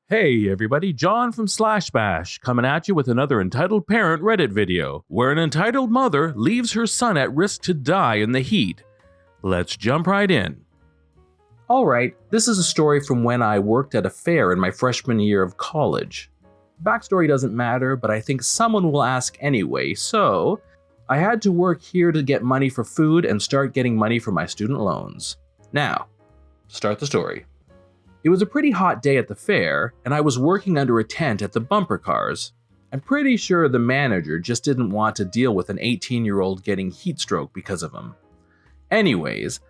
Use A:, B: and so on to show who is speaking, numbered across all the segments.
A: Hey everybody, John from Slash Bash, coming at you with another entitled parent Reddit video, where an entitled mother leaves her son at risk to die in the heat. Let's jump right in. Alright, this is a story from when I worked at a fair in my freshman year of college. Backstory doesn't matter, but I think someone will ask anyway, so I had to work here to get money for food and start getting money for my student loans. Now, start the story. It was a pretty hot day at the fair, and I was working under a tent at the bumper cars. I'm pretty sure the manager just didn't want to deal with an 18-year-old getting heat stroke because of him. Anyways,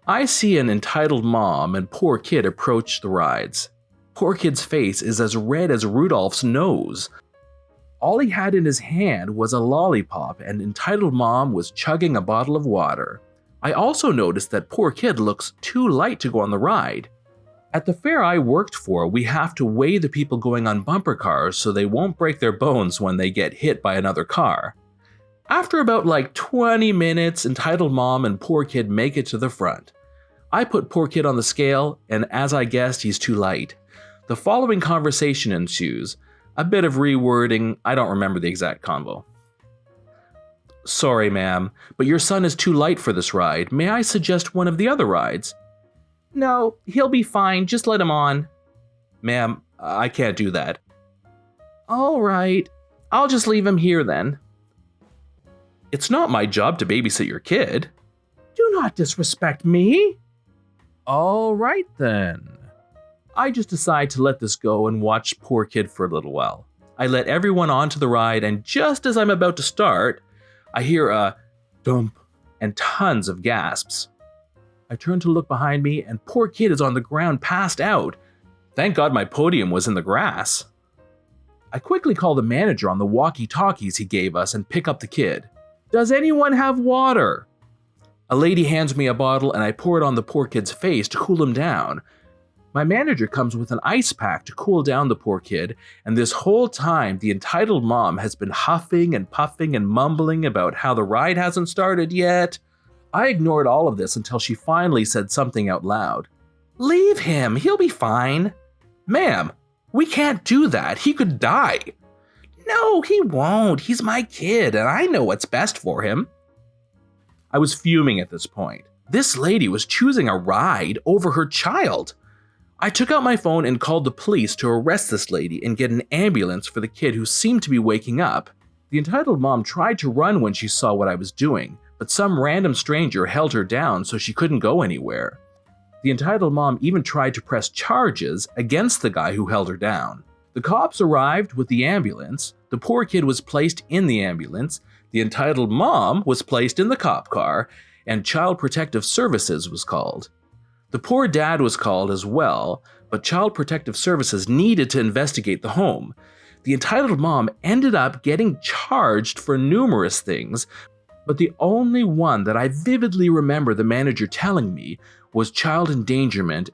A: I see an entitled mom and poor kid approach the rides. Poor kid's face is as red as Rudolph's nose. All he had in his hand was a lollipop, and entitled mom was chugging a bottle of water. I also noticed that poor kid looks too light to go on the ride. At the fair I worked for, we have to weigh the people going on bumper cars so they won't break their bones when they get hit by another car. After about 20 minutes, entitled mom and poor kid make it to the front. I put poor kid on the scale, and as I guessed, he's too light. The following conversation ensues. A bit of rewording, I don't remember the exact convo. Sorry ma'am, but your son is too light for this ride. May I suggest one of the other rides? No, he'll be fine, just let him on. Ma'am, I can't do that. All right, I'll just leave him here then. It's not my job to babysit your kid. Do not disrespect me. All right then. I just decide to let this go and watch poor kid for a little while. I let everyone onto the ride, and just as I'm about to start, I hear a dump and tons of gasps. I turn to look behind me, and poor kid is on the ground passed out. Thank God my podium was in the grass. I quickly call the manager on the walkie-talkies he gave us and pick up the kid. Does anyone have water? A lady hands me a bottle and I pour it on the poor kid's face to cool him down. My manager comes with an ice pack to cool down the poor kid, and this whole time the entitled mom has been huffing and puffing and mumbling about how the ride hasn't started yet. I ignored all of this until she finally said something out loud. Leave him, he'll be fine. Ma'am, we can't do that, he could die. No, he won't, he's my kid and I know what's best for him. I was fuming at this point. This lady was choosing a ride over her child. I took out my phone and called the police to arrest this lady and get an ambulance for the kid who seemed to be waking up. The entitled mom tried to run when she saw what I was doing, but some random stranger held her down so she couldn't go anywhere. The entitled mom even tried to press charges against the guy who held her down. The cops arrived with the ambulance, the poor kid was placed in the ambulance, the entitled mom was placed in the cop car, and Child Protective Services was called. The poor dad was called as well, but Child Protective Services needed to investigate the home. The entitled mom ended up getting charged for numerous things, but the only one that I vividly remember the manager telling me was child endangerment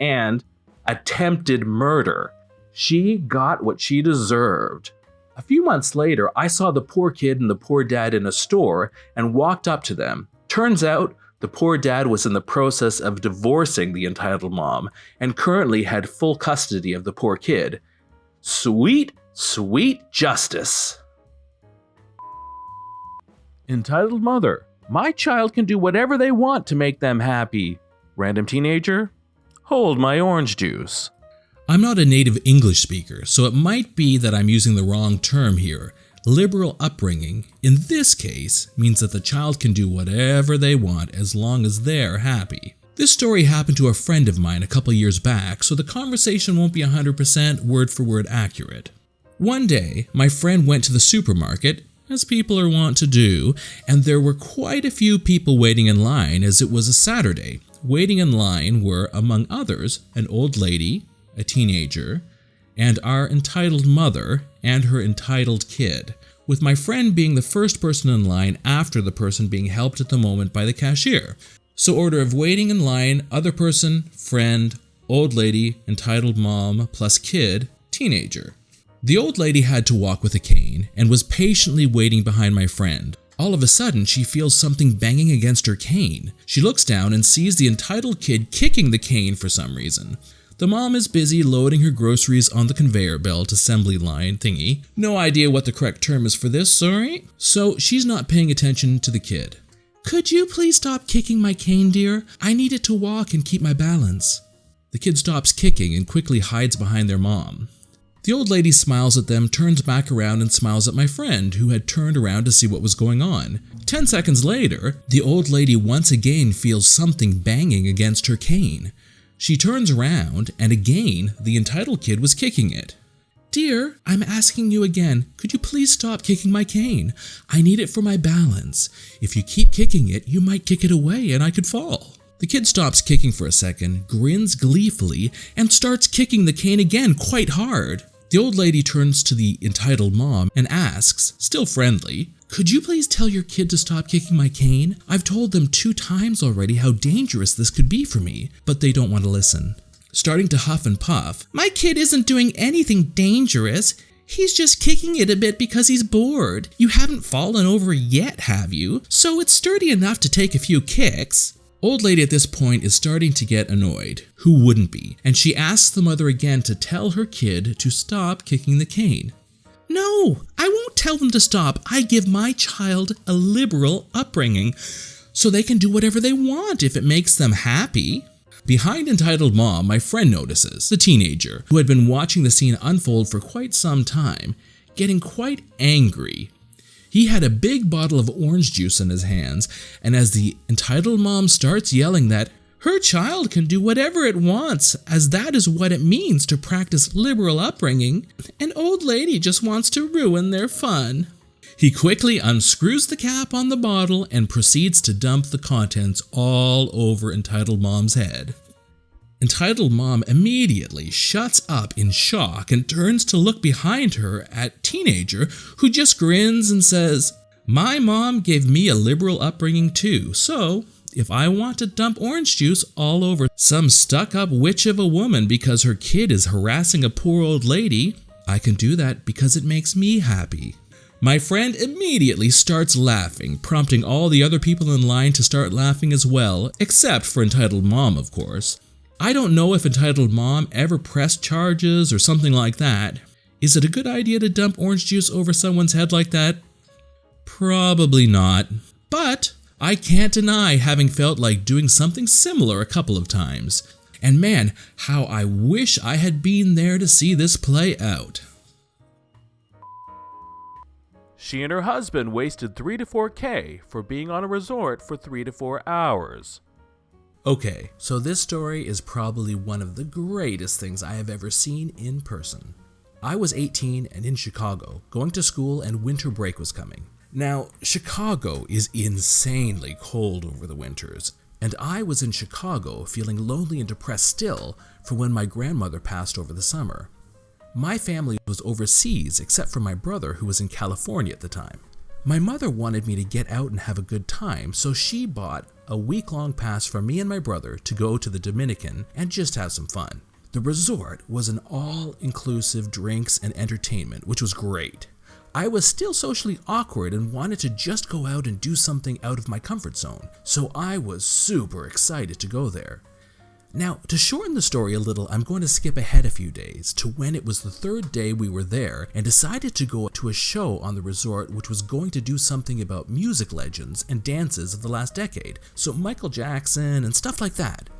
A: and attempted murder. She got what she deserved. A few months later, I saw the poor kid and the poor dad in a store and walked up to them. Turns out, the poor dad was in the process of divorcing the entitled mom and currently had full custody of the poor kid. Sweet, sweet justice. Entitled mother, my child can do whatever they want to make them happy. Random teenager, hold my orange juice.
B: I'm not a native English speaker, so it might be that I'm using the wrong term here. Liberal upbringing, in this case, means that the child can do whatever they want as long as they're happy. This story happened to a friend of mine a couple years back, so the conversation won't be 100% word for word accurate. One day, my friend went to the supermarket, as people are wont to do, and there were quite a few people waiting in line as it was a Saturday. Waiting in line were, among others, an old lady, a teenager, and our entitled mother and her entitled kid, with my friend being the first person in line after the person being helped at the moment by the cashier. So order of waiting in line, other person, friend, old lady, entitled mom, plus kid, teenager. The old lady had to walk with a cane and was patiently waiting behind my friend. All of a sudden, she feels something banging against her cane. She looks down and sees the entitled kid kicking the cane for some reason. The mom is busy loading her groceries on the conveyor belt assembly line thingy. No idea what the correct term is for this, sorry. So she's not paying attention to the kid. Could you please stop kicking my cane, dear? I need it to walk and keep my balance. The kid stops kicking and quickly hides behind their mom. The old lady smiles at them, turns back around and smiles at my friend, who had turned around to see what was going on. 10 seconds later, the old lady once again feels something banging against her cane. She turns around, and again, the entitled kid was kicking it. Dear, I'm asking you again, could you please stop kicking my cane? I need it for my balance. If you keep kicking it, you might kick it away and I could fall. The kid stops kicking for a second, grins gleefully, and starts kicking the cane again quite hard. The old lady turns to the entitled mom and asks, still friendly, could you please tell your kid to stop kicking my cane? I've told them 2 times already how dangerous this could be for me, but they don't want to listen. Starting to huff and puff, my kid isn't doing anything dangerous. He's just kicking it a bit because he's bored. You haven't fallen over yet, have you? So it's sturdy enough to take a few kicks. Old lady at this point is starting to get annoyed. Who wouldn't be? And she asks the mother again to tell her kid to stop kicking the cane. No, I won't tell them to stop. I give my child a liberal upbringing, so they can do whatever they want if it makes them happy. Behind entitled mom, my friend notices the teenager, who had been watching the scene unfold for quite some time, getting quite angry. He had a big bottle of orange juice in his hands, and as the entitled mom starts yelling that her child can do whatever it wants, as that is what it means to practice liberal upbringing, an old lady just wants to ruin their fun. He quickly unscrews the cap on the bottle and proceeds to dump the contents all over entitled mom's head. Entitled mom immediately shuts up in shock and turns to look behind her at teenager, who just grins and says, my mom gave me a liberal upbringing too, so if I want to dump orange juice all over some stuck-up witch of a woman because her kid is harassing a poor old lady, I can do that because it makes me happy. My friend immediately starts laughing, prompting all the other people in line to start laughing as well, except for entitled mom, of course. I don't know if entitled mom ever pressed charges or something like that. Is it a good idea to dump orange juice over someone's head like that? Probably not. But I can't deny having felt like doing something similar a couple of times. And man, how I wish I had been there to see this play out.
A: She and her husband wasted $3 to $4K for being on a resort for 3 to 4 hours.
B: Okay, so this story is probably one of the greatest things I have ever seen in person. I was 18 and in Chicago, going to school, and winter break was coming. Now, Chicago is insanely cold over the winters, and I was in Chicago feeling lonely and depressed still for when my grandmother passed over the summer. My family was overseas except for my brother, who was in California at the time. My mother wanted me to get out and have a good time, so she bought a week-long pass for me and my brother to go to the Dominican and just have some fun. The resort was an all-inclusive drinks and entertainment, which was great. I was still socially awkward and wanted to just go out and do something out of my comfort zone, so I was super excited to go there. Now, to shorten the story a little, I'm going to skip ahead a few days to when it was the 3rd day we were there and decided to go to a show on the resort which was going to do something about music legends and dances of the last decade, so Michael Jackson and stuff like that.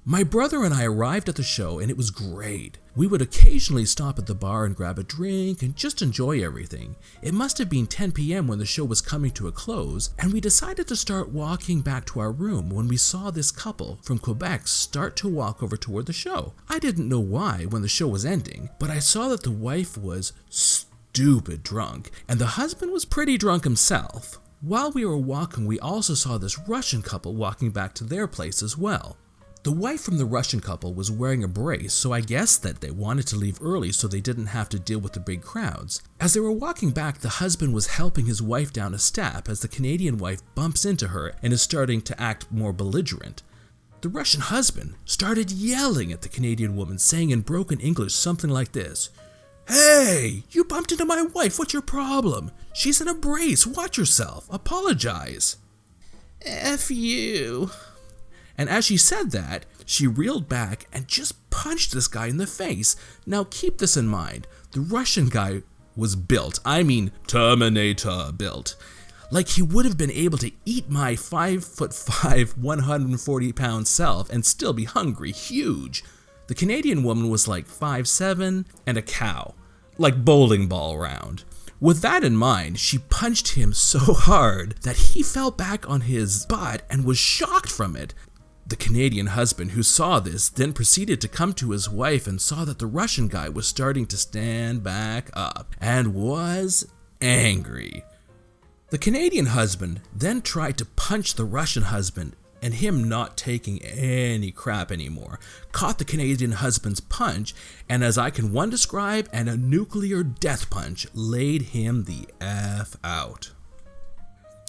B: My brother and I arrived at the show and it was great. We would occasionally stop at the bar and grab a drink and just enjoy everything. It must have been 10 p.m. when the show was coming to a close, and we decided to start walking back to our room when we saw this couple from Quebec start to walk over toward the show. I didn't know why when the show was ending, but I saw that the wife was stupid drunk and the husband was pretty drunk himself. While we were walking, we also saw this Russian couple walking back to their place as well. The wife from the Russian couple was wearing a brace, so I guess that they wanted to leave early so they didn't have to deal with the big crowds. As they were walking back, the husband was helping his wife down a step as the Canadian wife bumps into her and is starting to act more belligerent. The Russian husband started yelling at the Canadian woman, saying in broken English something like this, "Hey, you bumped into my wife, what's your problem? She's in a brace, watch yourself, apologize." "F you." And as she said that, she reeled back and just punched this guy in the face. Now keep this in mind, the Russian guy was built, I mean Terminator built. Like he would have been able to eat my 5'5", 140-pound self and still be hungry, huge. The Canadian woman was like 5'7" and a cow, like bowling ball round. With that in mind, she punched him so hard that he fell back on his butt and was shocked from it. The Canadian husband who saw this then proceeded to come to his wife and saw that the Russian guy was starting to stand back up and was angry. The Canadian husband then tried to punch the Russian husband, and him not taking any crap anymore, caught the Canadian husband's punch, and as I can one describe, and a nuclear death punch laid him the F out.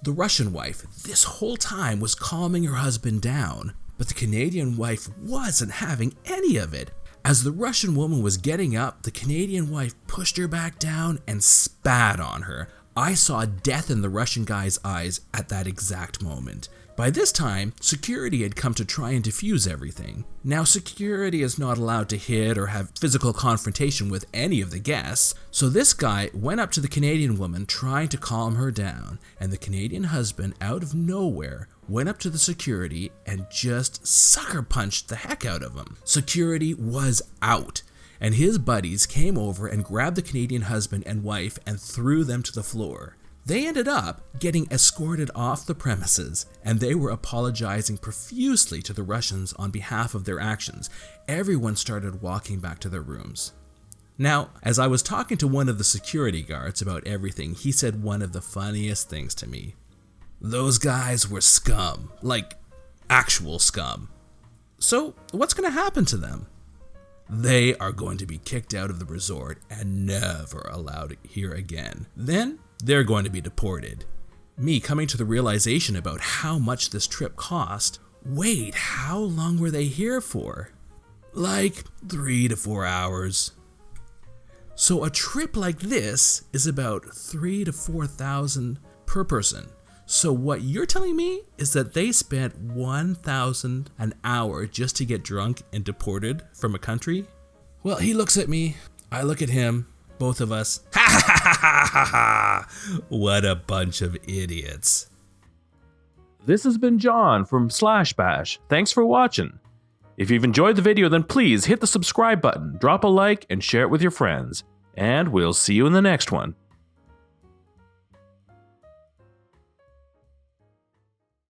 B: The Russian wife this whole time was calming her husband down, but the Canadian wife wasn't having any of it. As the Russian woman was getting up, the Canadian wife pushed her back down and spat on her. I saw death in the Russian guy's eyes at that exact moment. By this time, security had come to try and defuse everything. Now, security is not allowed to hit or have physical confrontation with any of the guests, so this guy went up to the Canadian woman trying to calm her down, and the Canadian husband, out of nowhere, went up to the security and just sucker punched the heck out of him. Security was out, and his buddies came over and grabbed the Canadian husband and wife and threw them to the floor. They ended up getting escorted off the premises, and they were apologizing profusely to the Russians on behalf of their actions. Everyone started walking back to their rooms. Now, as I was talking to one of the security guards about everything, he said one of the funniest things to me. Those guys were scum, like actual scum. So, what's going to happen to them? They are going to be kicked out of the resort and never allowed here again. Then, they're going to be deported. Me coming to the realization about how much this trip cost. Wait, how long were they here for? Like 3 to 4 hours. So a trip like this is about 3,000 to 4,000 per person. So what you're telling me is that they spent 1,000 an hour just to get drunk and deported from a country? Well, he looks at me, I look at him, both of us. Ha ha ha ha ha ha! What a bunch of idiots.
A: This has been John from Slash Bash. Thanks for watching. If you've enjoyed the video, then please hit the subscribe button, drop a like, and share it with your friends. And we'll see you in the next one.